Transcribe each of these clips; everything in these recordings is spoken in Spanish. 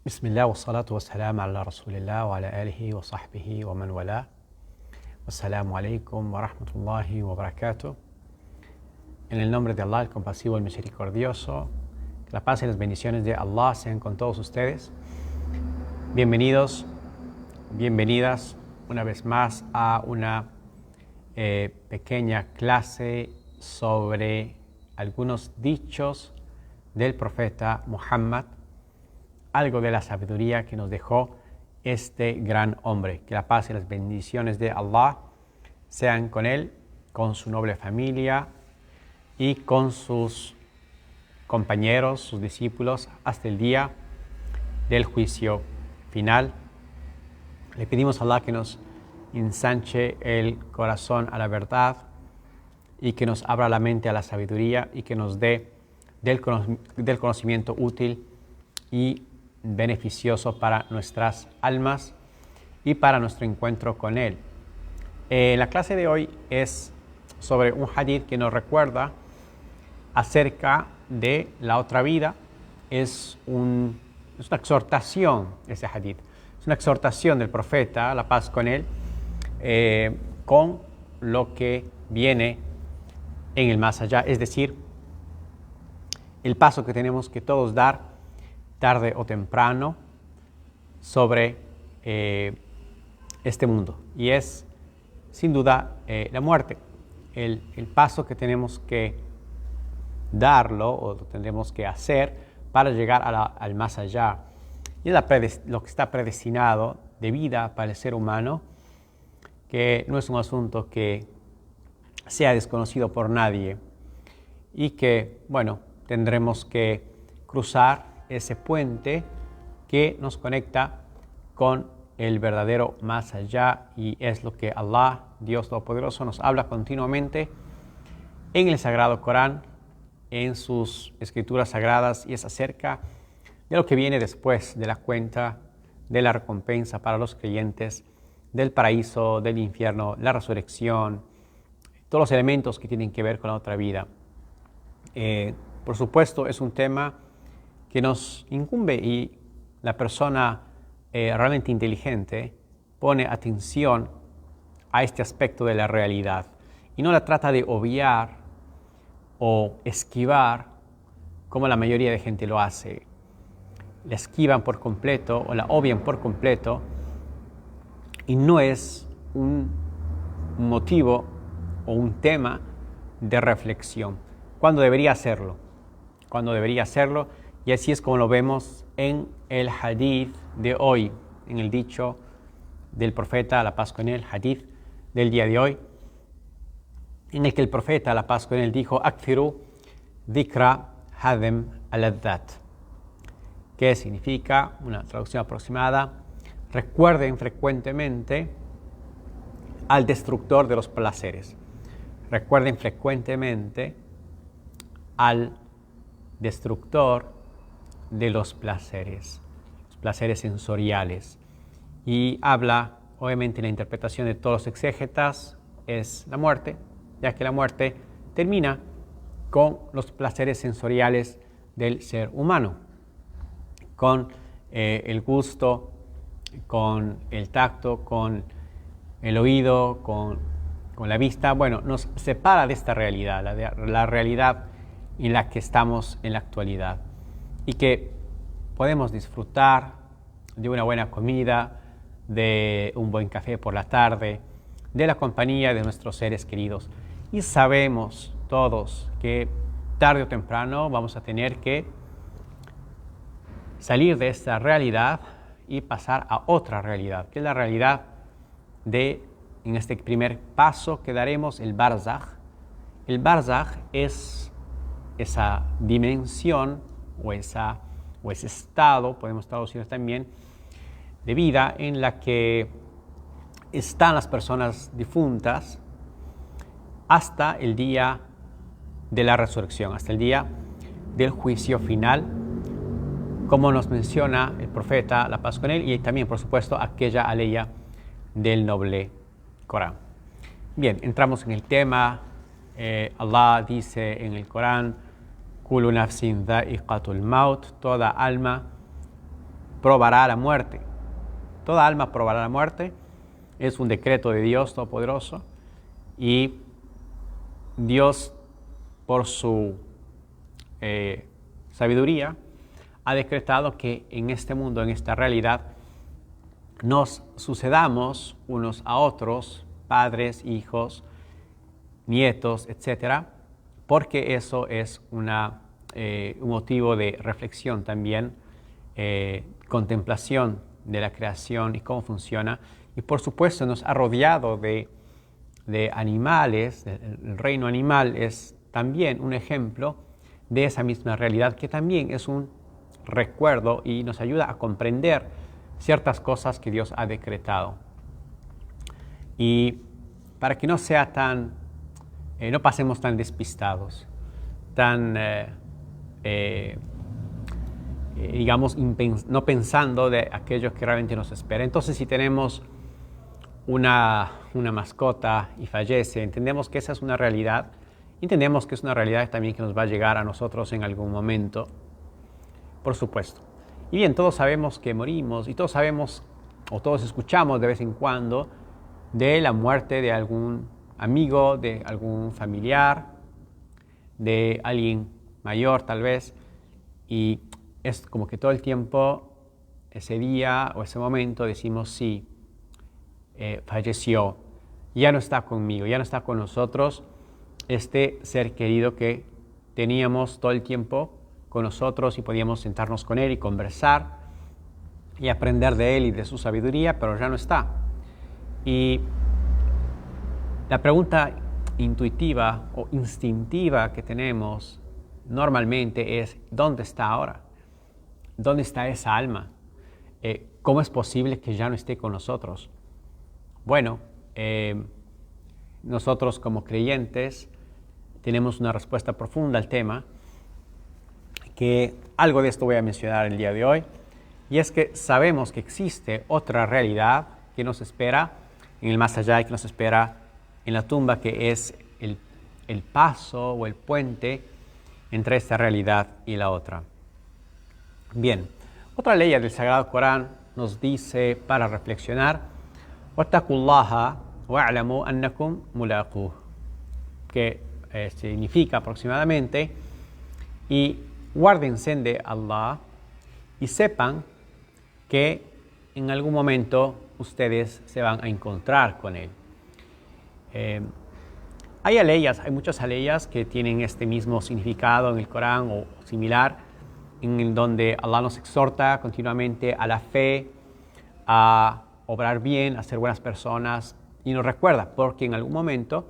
Bismillah wa salatu wa salam ala rasulillah wa ala alihi wa sahbihi wa man wala. Wassalamu alaikum wa rahmatullahi wa barakatuh. En el nombre de Allah, el compasivo, el misericordioso, que la paz y las bendiciones de Allah sean con todos ustedes. Bienvenidos, bienvenidas una vez más a una pequeña clase sobre algunos dichos del profeta Muhammad, algo de la sabiduría que nos dejó este gran hombre. Que la paz y las bendiciones de Allah sean con él, con su noble familia y con sus compañeros, sus discípulos, hasta el día del juicio final. Le pedimos a Allah que nos ensanche el corazón a la verdad y que nos abra la mente a la sabiduría y que nos dé del conocimiento útil y beneficioso para nuestras almas y para nuestro encuentro con Él. La clase de hoy es sobre un hadith que nos recuerda acerca de la otra vida. Es una exhortación, ese hadith. Es una exhortación del profeta, la paz con Él, con lo que viene en el más allá. Es decir, el paso que tenemos que todos dar tarde o temprano sobre este mundo, y es sin duda la muerte, el paso que tenemos que darlo o lo tendremos que hacer para llegar al más allá, y es lo que está predestinado de vida para el ser humano, que no es un asunto que sea desconocido por nadie y que, bueno, tendremos que cruzar ese puente que nos conecta con el verdadero más allá, y es lo que Allah, Dios Todopoderoso, nos habla continuamente en el Sagrado Corán, en sus escrituras sagradas, y es acerca de lo que viene después de la cuenta de la recompensa para los creyentes, del paraíso, del infierno, la resurrección, todos los elementos que tienen que ver con la otra vida. Por supuesto, es un tema que nos incumbe, y la persona realmente inteligente pone atención a este aspecto de la realidad y no la trata de obviar o esquivar como la mayoría de gente lo hace. La esquivan por completo o la obvian por completo, y no es un motivo o un tema de reflexión, cuando debería hacerlo. Y así es como lo vemos en el hadith de hoy, en el dicho del profeta, la paz con él, hadith del día de hoy, en el que el profeta, la paz con él, dijo: Akthiru dhikra hadem al-ladhat, que significa, una traducción aproximada: recuerden frecuentemente al destructor de los placeres. Recuerden frecuentemente al destructor de los placeres sensoriales. Y habla, obviamente, la interpretación de todos los exégetas es la muerte, ya que la muerte termina con los placeres sensoriales del ser humano, con el gusto, con el tacto, con el oído, con la vista. Bueno, nos separa de esta realidad, la realidad en la que estamos en la actualidad, y que podemos disfrutar de una buena comida, de un buen café por la tarde, de la compañía de nuestros seres queridos. Y sabemos todos que tarde o temprano vamos a tener que salir de esta realidad y pasar a otra realidad, que es la realidad en este primer paso que daremos, el barzakh. El barzakh es esa dimensión o ese estado, podemos traducirlo también, de vida en la que están las personas difuntas hasta el día de la resurrección, hasta el día del juicio final, como nos menciona el profeta, la paz con él, y también, por supuesto, aquella aleya del noble Corán. Bien, entramos en el tema. Allah dice en el Corán: Kullu nafsin dha'iqatul maut, toda alma probará la muerte. Toda alma probará la muerte. Es un decreto de Dios Todopoderoso. Y Dios, por su sabiduría, ha decretado que en este mundo, en esta realidad, nos sucedamos unos a otros, padres, hijos, nietos, etcétera, porque eso es un motivo de reflexión también, contemplación de la creación y cómo funciona. Y por supuesto nos ha rodeado de animales. El reino animal es también un ejemplo de esa misma realidad, que también es un recuerdo y nos ayuda a comprender ciertas cosas que Dios ha decretado. Y para que no sea no pasemos tan despistados, digamos, no pensando de aquello que realmente nos espera. Entonces, si tenemos una mascota y fallece, entendemos que esa es una realidad, entendemos que es una realidad también que nos va a llegar a nosotros en algún momento, por supuesto. Y bien, todos sabemos que morimos y todos sabemos o todos escuchamos de vez en cuando de la muerte de algún amigo, de algún familiar, de alguien mayor tal vez, y es como que todo el tiempo, ese día o ese momento decimos sí, falleció, ya no está conmigo, ya no está con nosotros este ser querido que teníamos todo el tiempo con nosotros y podíamos sentarnos con él y conversar y aprender de él y de su sabiduría, pero ya no está. Y la pregunta intuitiva o instintiva que tenemos normalmente es: ¿dónde está ahora? ¿Dónde está esa alma? ¿Cómo es posible que ya no esté con nosotros? Bueno, nosotros como creyentes tenemos una respuesta profunda al tema, que algo de esto voy a mencionar el día de hoy, y es que sabemos que existe otra realidad que nos espera en el más allá y que nos espera en la tumba, que es el paso o el puente entre esta realidad y la otra. Bien, otra ley del Sagrado Corán nos dice para reflexionar: "Wattaqullaha wa'lamu annakum mulaquh", que significa aproximadamente: y guárdense de Allah y sepan que en algún momento ustedes se van a encontrar con Él. Hay muchas aleyas que tienen este mismo significado en el Corán o similar, en donde Allah nos exhorta continuamente a la fe, a obrar bien, a ser buenas personas, y nos recuerda porque en algún momento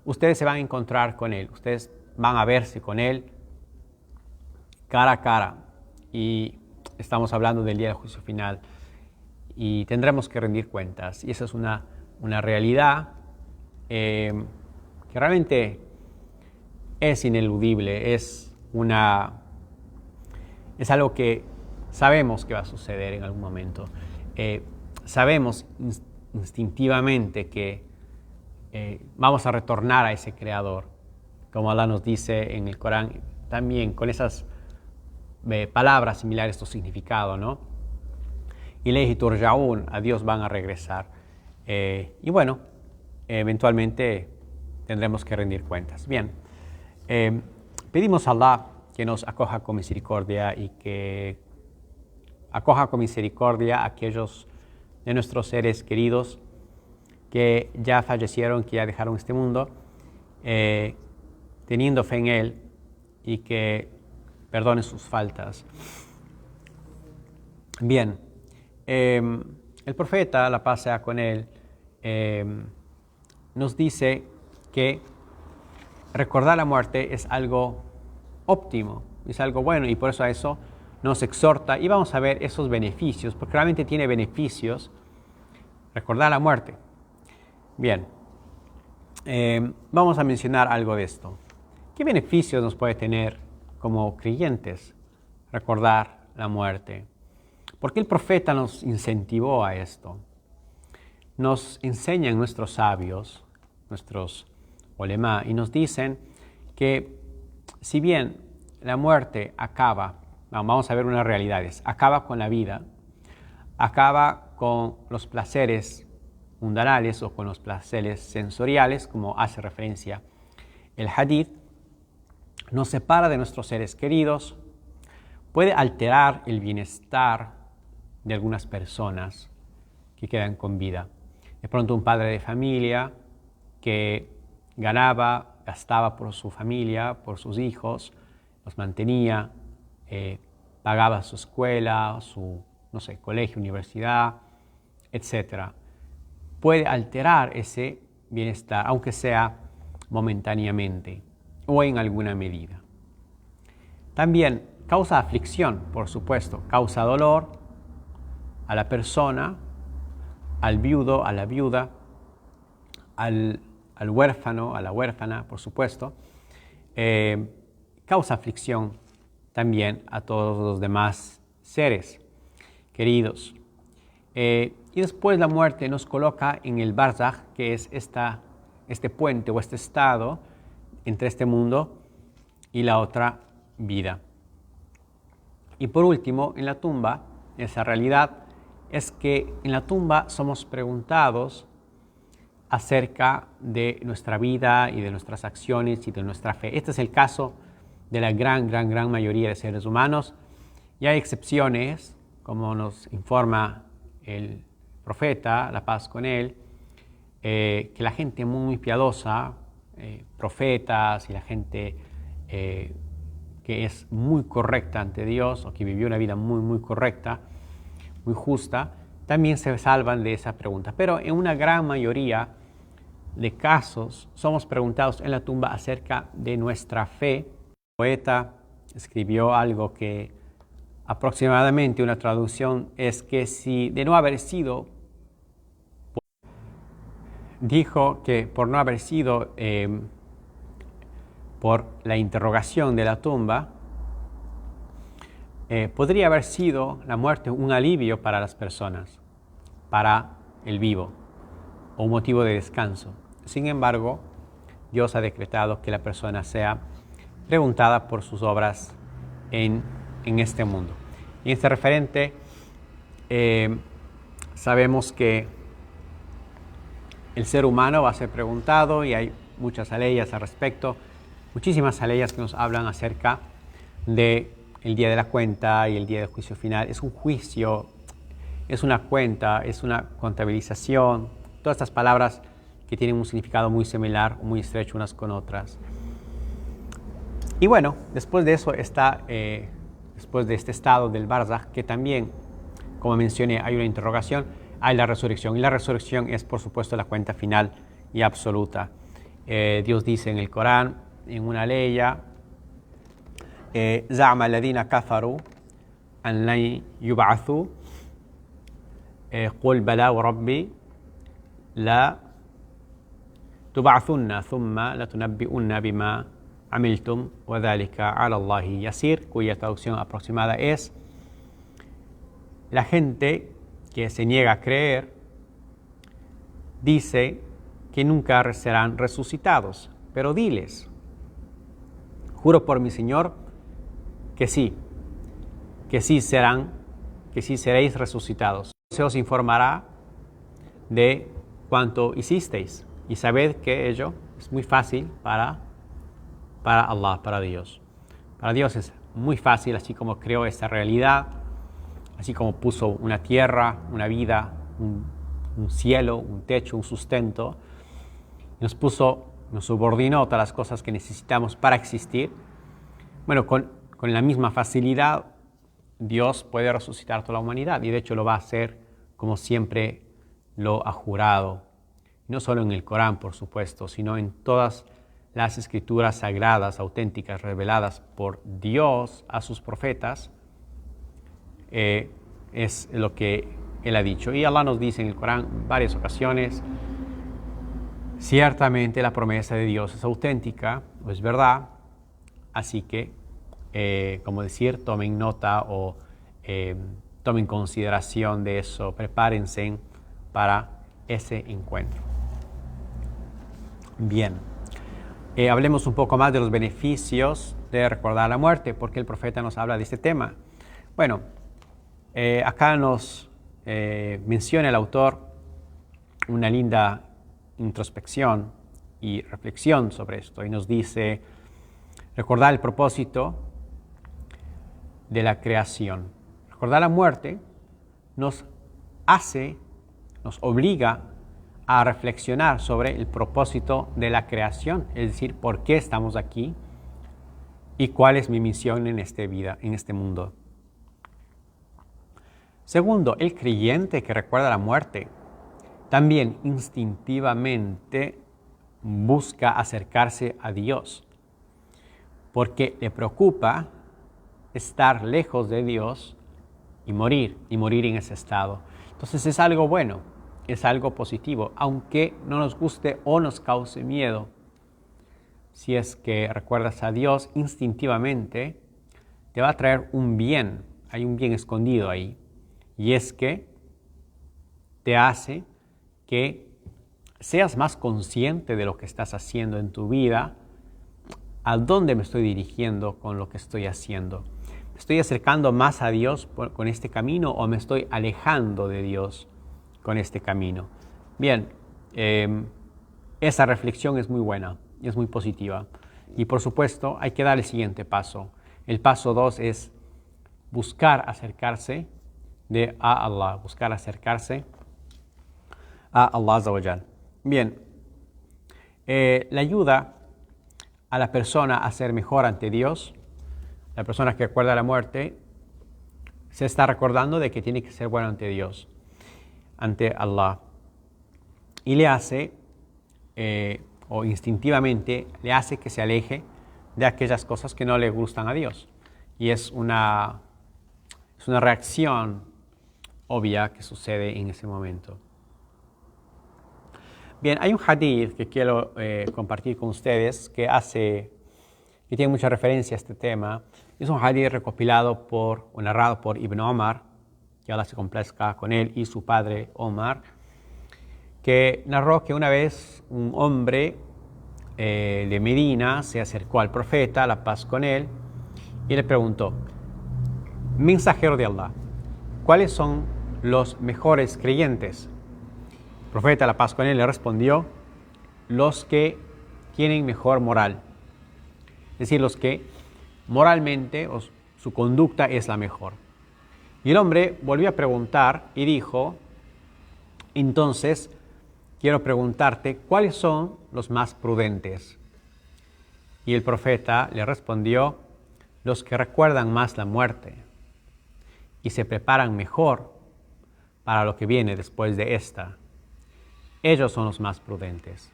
ustedes se van a encontrar con Él, ustedes van a verse con Él cara a cara, y estamos hablando del día del juicio final y tendremos que rendir cuentas, y esa es una realidad que realmente es ineludible, es algo que sabemos que va a suceder en algún momento. Sabemos instintivamente que vamos a retornar a ese Creador, como Allah nos dice en el Corán, también con esas palabras similares, su significado, ¿no? Ilayhi turja'un, a Dios van a regresar. Y bueno, eventualmente tendremos que rendir cuentas. Bien, pedimos a Allah que nos acoja con misericordia y que acoja con misericordia a aquellos de nuestros seres queridos que ya fallecieron, que ya dejaron este mundo, teniendo fe en Él, y que perdone sus faltas. Bien, el profeta, la paz sea con él, nos dice que recordar la muerte es algo óptimo, es algo bueno, y por eso a eso nos exhorta, y vamos a ver esos beneficios, porque realmente tiene beneficios recordar la muerte. Bien, vamos a mencionar algo de esto. ¿Qué beneficios nos puede tener como creyentes recordar la muerte? ¿Por qué el profeta nos incentivó a esto? Nos enseñan nuestros sabios, nuestros ulema, y nos dicen que si bien la muerte acaba, vamos a ver unas realidades, acaba con la vida, acaba con los placeres mundanales o con los placeres sensoriales, como hace referencia el hadith, nos separa de nuestros seres queridos, puede alterar el bienestar de algunas personas que quedan con vida. De pronto un padre de familia que gastaba por su familia, por sus hijos, los mantenía, pagaba su escuela, su, colegio, universidad, etc. Puede alterar ese bienestar, aunque sea momentáneamente o en alguna medida. También causa aflicción, por supuesto, causa dolor a la persona, al viudo, a la viuda, al huérfano, a la huérfana, por supuesto. Causa aflicción también a todos los demás seres queridos. Y después la muerte nos coloca en el barzaj, que es este puente o este estado entre este mundo y la otra vida. Y por último, en la tumba, esa realidad es que en la tumba somos preguntados acerca de nuestra vida y de nuestras acciones y de nuestra fe. Este es el caso de la gran mayoría de seres humanos. Y hay excepciones, como nos informa el profeta, la paz con él, que la gente muy piadosa, profetas y la gente que es muy correcta ante Dios o que vivió una vida muy correcta, muy justa, también se salvan de esa pregunta. Pero en una gran mayoría de casos somos preguntados en la tumba acerca de nuestra fe. El poeta escribió algo que aproximadamente una traducción es que si de no haber sido, dijo que por no haber sido por la interrogación de la tumba, podría haber sido la muerte un alivio para las personas, para el vivo, o un motivo de descanso. Sin embargo, Dios ha decretado que la persona sea preguntada por sus obras en este mundo. Y en este referente, sabemos que el ser humano va a ser preguntado y hay muchas aleyas al respecto, muchísimas aleyas que nos hablan acerca de el día de la cuenta y el día del juicio final. Es un juicio, es una cuenta, es una contabilización, todas estas palabras que tienen un significado muy similar, muy estrecho unas con otras. Y bueno, después de eso está, después de este estado del barzaj, que también, como mencioné, hay una interrogación, hay la resurrección. Y la resurrección es, por supuesto, la cuenta final y absoluta. Dios dice en el Corán, en una ley, زعم الذين كفروا أن لن يبعثوا قل بلى وربي لا تبعثن ثم لتنبئن بما عملتم وذلك على الله يسير, cuya traducción aproximada es: la gente que se niega a creer dice que nunca serán resucitados, pero diles, juro por mi Señor que sí seréis resucitados. Se os informará de cuánto hicisteis y sabed que ello es muy fácil para Allah, para Dios. Para Dios es muy fácil, así como creó esta realidad, así como puso una tierra, una vida, un cielo, un techo, un sustento, nos subordinó todas las cosas que necesitamos para existir. Bueno, con la misma facilidad Dios puede resucitar toda la humanidad y de hecho lo va a hacer como siempre lo ha jurado. No solo en el Corán, por supuesto, sino en todas las escrituras sagradas, auténticas, reveladas por Dios a sus profetas, es lo que Él ha dicho. Y Allah nos dice en el Corán en varias ocasiones: ciertamente la promesa de Dios es auténtica, o es verdad, así que, como decir, tomen nota o tomen consideración de eso, prepárense para ese encuentro. Bien, hablemos un poco más de los beneficios de recordar la muerte, porque el profeta nos habla de este tema. Bueno, acá nos menciona el autor una linda introspección y reflexión sobre esto y nos dice recordar el propósito de la creación. Recordar la muerte nos obliga a reflexionar sobre el propósito de la creación, es decir, por qué estamos aquí y cuál es mi misión en esta vida, en este mundo. Segundo, el creyente que recuerda la muerte también instintivamente busca acercarse a Dios, porque le preocupa estar lejos de Dios y morir en ese estado. Entonces es algo bueno, es algo positivo, aunque no nos guste o nos cause miedo. Si es que recuerdas a Dios instintivamente, te va a traer un bien, hay un bien escondido ahí, y es que te hace que seas más consciente de lo que estás haciendo en tu vida, a dónde me estoy dirigiendo con lo que estoy haciendo. ¿Me estoy acercando más a Dios con este camino o me estoy alejando de Dios con este camino? Bien, esa reflexión es muy buena, es muy positiva. Y por supuesto, hay que dar el siguiente paso. El paso 2 es buscar acercarse a Allah, buscar acercarse a Allah Azza wa Jal. Bien, la ayuda a la persona a ser mejor ante Dios, la persona que recuerda la muerte, se está recordando de que tiene que ser bueno ante Dios, ante Allah. Y le hace, o instintivamente, le hace que se aleje de aquellas cosas que no le gustan a Dios. Y es una reacción obvia que sucede en ese momento. Bien, hay un hadith que quiero compartir con ustedes que tiene mucha referencia a este tema. Es un hadith recopilado o narrado por Ibn Omar, que Allah se complazca con él, y su padre Omar, que narró que una vez un hombre de Medina se acercó al profeta, la paz con él, y le preguntó: mensajero de Allah, ¿cuáles son los mejores creyentes? El profeta, la paz con él, le respondió: los que tienen mejor moral. Es decir, los que moralmente su conducta es la mejor. Y el hombre volvió a preguntar y dijo: entonces, quiero preguntarte, ¿cuáles son los más prudentes? Y el profeta le respondió: los que recuerdan más la muerte y se preparan mejor para lo que viene después de esta. Ellos son los más prudentes.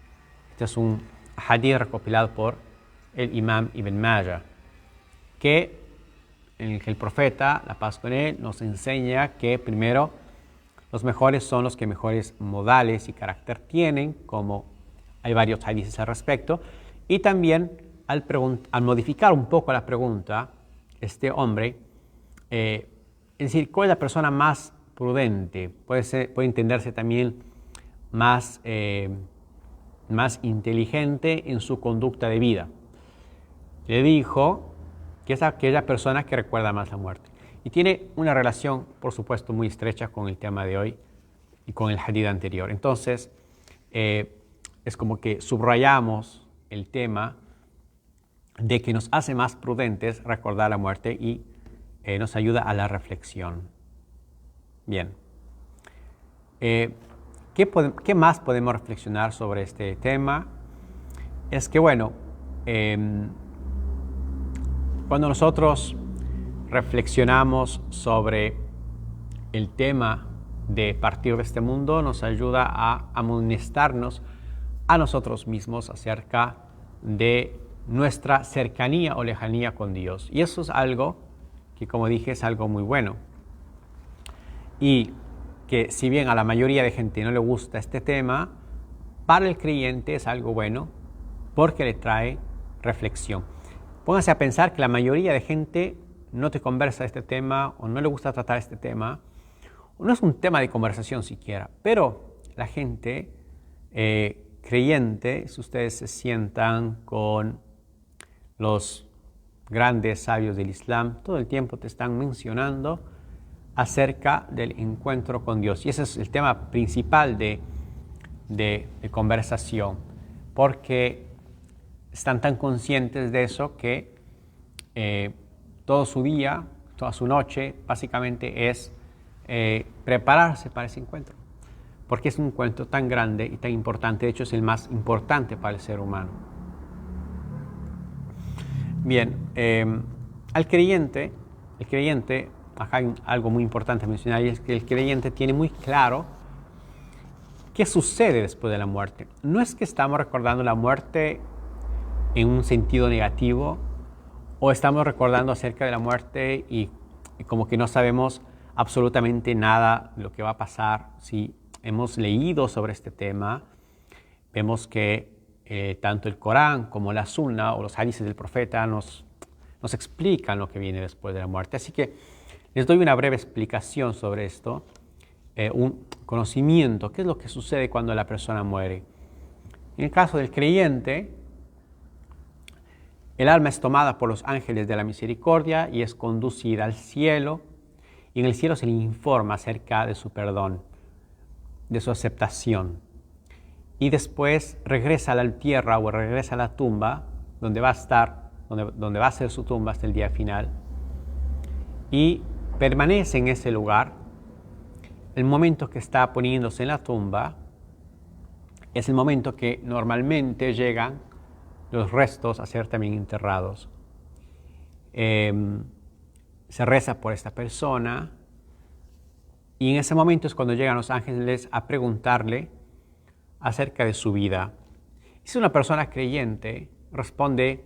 Este es un hadith recopilado por el imam Ibn Majah, en el que el profeta, la paz con él, nos enseña que primero los mejores son los que mejores modales y carácter tienen, como hay varios hadiths al respecto, y también al modificar un poco la pregunta, este hombre, es decir, ¿cuál es la persona más prudente? Puede entenderse también más inteligente en su conducta de vida. Le dijo que es aquella persona que recuerda más la muerte. Y tiene una relación, por supuesto, muy estrecha con el tema de hoy y con el hadith anterior. Entonces, es como que subrayamos el tema de que nos hace más prudentes recordar la muerte y nos ayuda a la reflexión. Bien. ¿Qué más podemos reflexionar sobre este tema? Es que, bueno, cuando nosotros reflexionamos sobre el tema de partir de este mundo, nos ayuda a amonestarnos a nosotros mismos acerca de nuestra cercanía o lejanía con Dios. Y eso es algo que, como dije, es algo muy bueno. Y que si bien a la mayoría de gente no le gusta este tema, para el creyente es algo bueno porque le trae reflexión. Pónganse a pensar que la mayoría de gente no te conversa este tema o no le gusta tratar este tema, o no es un tema de conversación siquiera, pero la gente creyente, si ustedes se sientan con los grandes sabios del Islam, todo el tiempo te están mencionando acerca del encuentro con Dios. Y ese es el tema principal de conversación, porque están tan conscientes de eso que todo su día, toda su noche, básicamente es prepararse para ese encuentro, porque es un encuentro tan grande y tan importante. De hecho, es el más importante para el ser humano. Bien, el creyente, acá hay algo muy importante a mencionar, y es que el creyente tiene muy claro qué sucede después de la muerte. No es que estamos recordando la muerte en un sentido negativo, o estamos recordando acerca de la muerte y como que no sabemos absolutamente nada de lo que va a pasar. Si hemos leído sobre este tema, vemos que tanto el Corán como la Sunna o los hadices del profeta nos explican lo que viene después de la muerte. Así que les doy una breve explicación sobre esto, un conocimiento, qué es lo que sucede cuando la persona muere. En el caso del creyente, el alma es tomada por los ángeles de la misericordia y es conducida al cielo, y en el cielo se le informa acerca de su perdón, de su aceptación. Y después regresa a la tierra o regresa a la tumba, donde va a estar, donde va a ser su tumba hasta el día final, y permanece en ese lugar. El momento que está poniéndose en la tumba es el momento que normalmente llegan los restos a ser también enterrados. Se reza por esta persona, y en ese momento es cuando llegan los ángeles a preguntarle acerca de su vida. Si es una persona creyente, responde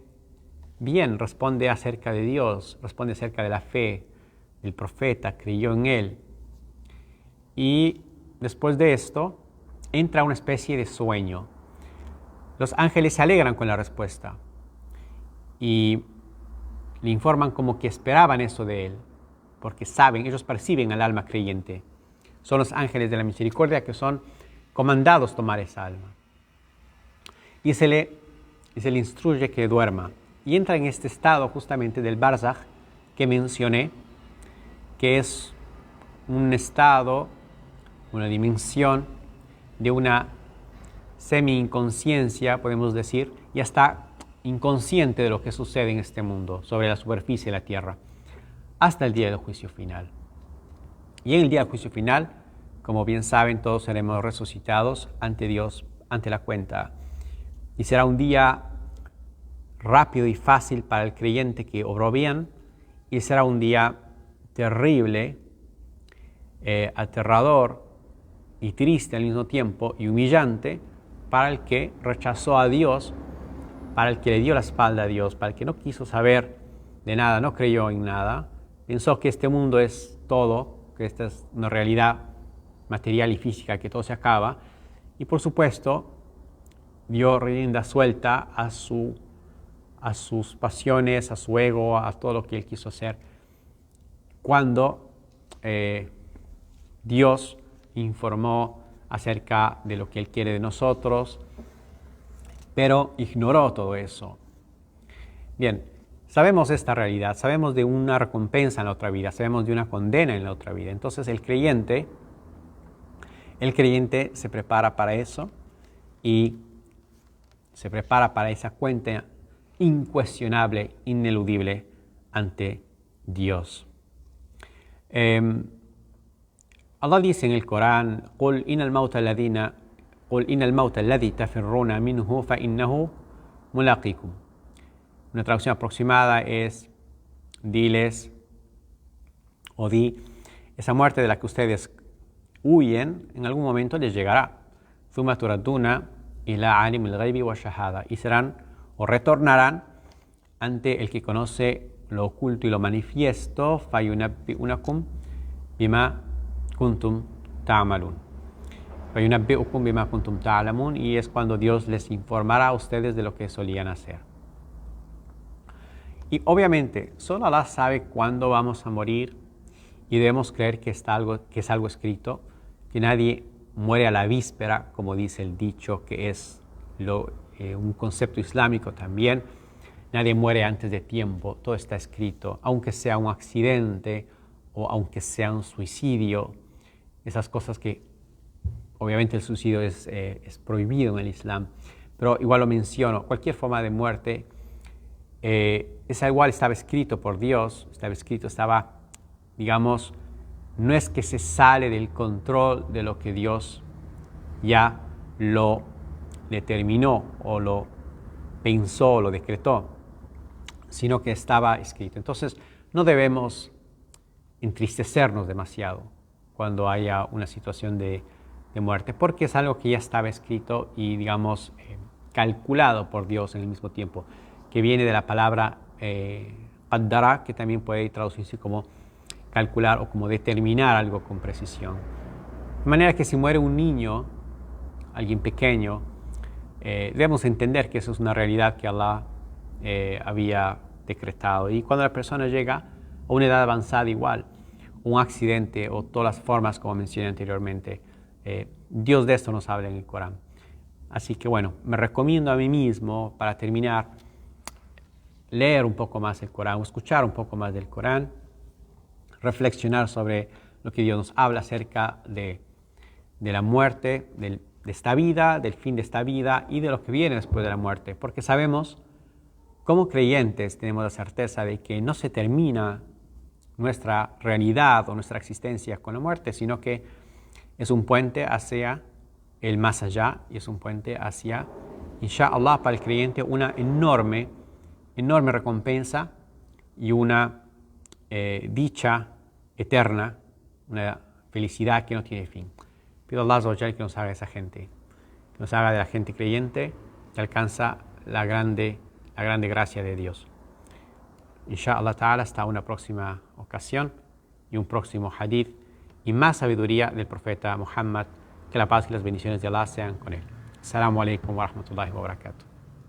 bien, responde acerca de Dios, responde acerca de la fe del profeta, creyó en él. Y después de esto, entra una especie de sueño. Los ángeles se alegran con la respuesta y le informan como que esperaban eso de él, porque saben, ellos perciben al alma creyente. Son los ángeles de la misericordia que son comandados a tomar esa alma. Y se le instruye que duerma. Y entra en este estado justamente del barzaj que mencioné, que es un estado, una dimensión de una semi-inconsciencia, podemos decir, y hasta inconsciente de lo que sucede en este mundo, sobre la superficie de la tierra, hasta el día del juicio final. Y en el día del juicio final, como bien saben, todos seremos resucitados ante Dios, ante la cuenta. Y será un día rápido y fácil para el creyente que obró bien, y será un día terrible, aterrador y triste al mismo tiempo, y humillante para el que rechazó a Dios, para el que le dio la espalda a Dios, para el que no quiso saber de nada, no creyó en nada, pensó que este mundo es todo, que esta es una realidad material y física, que todo se acaba, y por supuesto dio rienda suelta a sus pasiones, a su ego, a todo lo que él quiso hacer, cuando Dios informó acerca de lo que Él quiere de nosotros, pero ignoró todo eso. Bien, sabemos esta realidad, sabemos de una recompensa en la otra vida, sabemos de una condena en la otra vida. Entonces el creyente se prepara para eso y se prepara para esa cuenta incuestionable, ineludible ante Dios. Allah dice en el Corán: قُلْ إِنَّ الْمَوْتَ الَّذِي تَفِرُّونَ مِنْهُ فَإِنَّهُ مُلَاقِيكُمْ. Una traducción aproximada es: diles, o di, esa muerte de la que ustedes huyen en algún momento les llegará. ثُمَّ تُرَدُّونَ إِلَىٰ عَالِمِ الْغَيْبِ وَالشَّهَادَةِ, y serán o retornarán ante el que conoce lo oculto y lo manifiesto. فَيُنَبِّئُنَكُمْ بِمَا kuntum ta'malun. Fayunabbi'ukum bima kuntum ta'lamun, y es cuando Dios les informará a ustedes de lo que solían hacer. Y obviamente, solo Allah sabe cuándo vamos a morir, y debemos creer que es algo escrito, que nadie muere a la víspera, como dice el dicho, que es un concepto islámico también. Nadie muere antes de tiempo, todo está escrito, aunque sea un accidente o aunque sea un suicidio, esas cosas que obviamente el suicidio es prohibido en el Islam, pero igual lo menciono, cualquier forma de muerte, esa igual estaba escrito por Dios, estaba, digamos, no es que se sale del control de lo que Dios ya lo determinó o lo pensó o lo decretó, sino que estaba escrito. Entonces, no debemos entristecernos demasiado cuando haya una situación de muerte, porque es algo que ya estaba escrito y, digamos, calculado por Dios en el mismo tiempo, que viene de la palabra qaddara, que también puede traducirse como calcular o como determinar algo con precisión. De manera que si muere un niño, alguien pequeño, debemos entender que eso es una realidad que Allah había decretado. Y cuando la persona llega a una edad avanzada igual, un accidente o todas las formas como mencioné anteriormente, Dios de esto nos habla en el Corán. Así que bueno, me recomiendo a mí mismo, para terminar, leer un poco más el Corán, o escuchar un poco más del Corán, reflexionar sobre lo que Dios nos habla acerca de la muerte, de esta vida, del fin de esta vida y de lo que viene después de la muerte. Porque sabemos, como creyentes, tenemos la certeza de que no se termina nuestra realidad o nuestra existencia con la muerte, sino que es un puente hacia el más allá y es un puente hacia, inshallah, para el creyente una enorme recompensa y una dicha eterna, una felicidad que no tiene fin. Pido a Allah Azza wa Jalla que nos haga esa gente, que nos haga de la gente creyente que alcanza la grande gracia de Dios. Inshallah ta'ala, hasta una próxima ocasión y un próximo hadith y más sabiduría del profeta Muhammad, que la paz y las bendiciones de Allah sean con él. Assalamu alaikum wa rahmatullahi wa barakatuh.